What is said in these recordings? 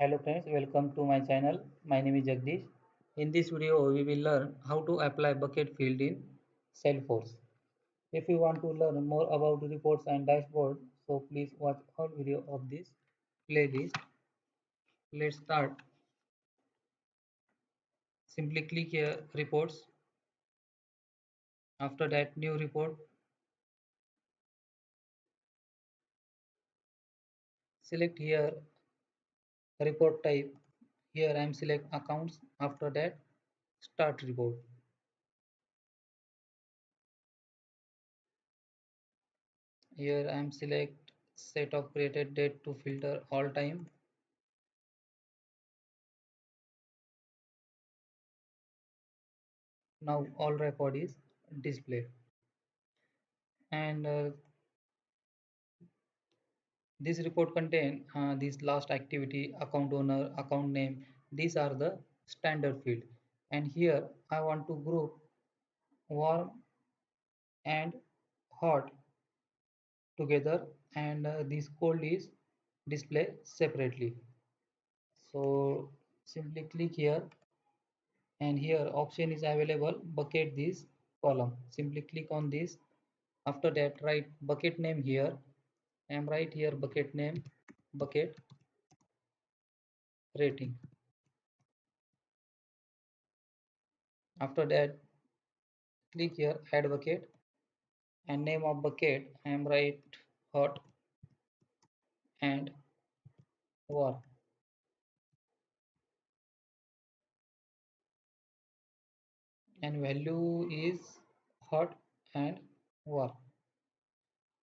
Hello friends, welcome to my channel. My name is Jagdish. In this video, we will learn how to apply bucket field in Salesforce. If you want to learn more about reports and dashboard, so please watch all video of this playlist. Let's start. Simply click here reports. After that, new report. Select here report type. Here I am select accounts. After that, start report. Here I am select set of created date to filter all time. Now all record is displayed. And this report contain this last activity, account owner, account name. These are the standard field. And here I want to group warm and hot together, and this cold is display separately. So simply click here, and here option is available bucket this column. Simply click on this. After that, write bucket name here and write here bucket name, bucket rating. After that, click here add bucket, and name of bucket I am write hot and warm, and value is hot and warm.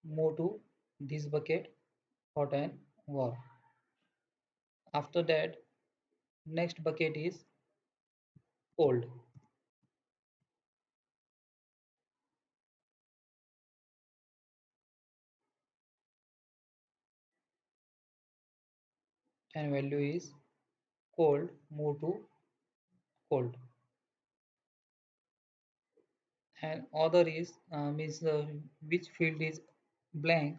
Move to this bucket hot and warm. After that, next bucket is cold, and value is cold. Move to cold. And other is means which field is blank,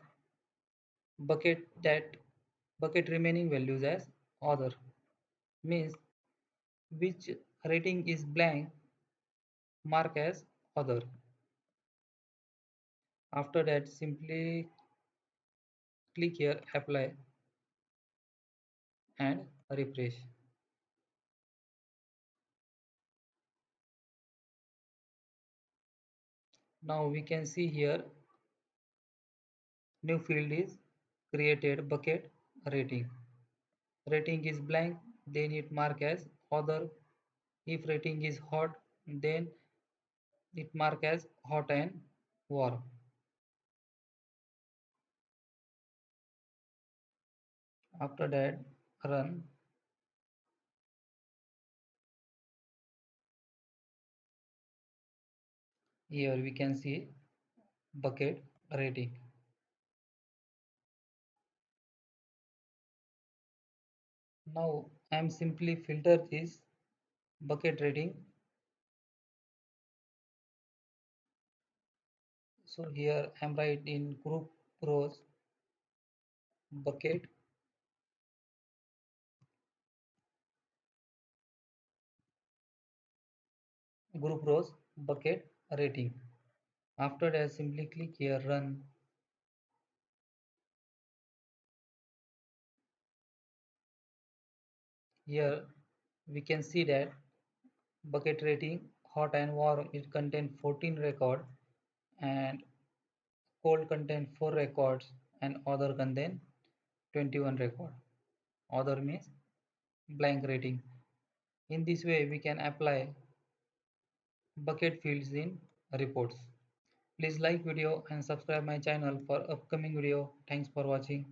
bucket that bucket remaining values as other, means which rating is blank, mark as other. After that, simply click here apply and refresh. Now we can see here new field is created, bucket rating. Rating is blank, then it mark as other. If rating is hot, then it mark as hot and warm. After that, run. Here we can see bucket rating. Now I am simply filter this bucket rating. So here I am right in group rows bucket bucket rating. After that, simply click here run. Here we can see that bucket rating hot and warm, it contain 14 record, and cold contain 4 records, and other contain 21 record. Other means blank rating. In this way we can apply bucket fields in reports. Please like video and subscribe my channel for upcoming video. Thanks for watching.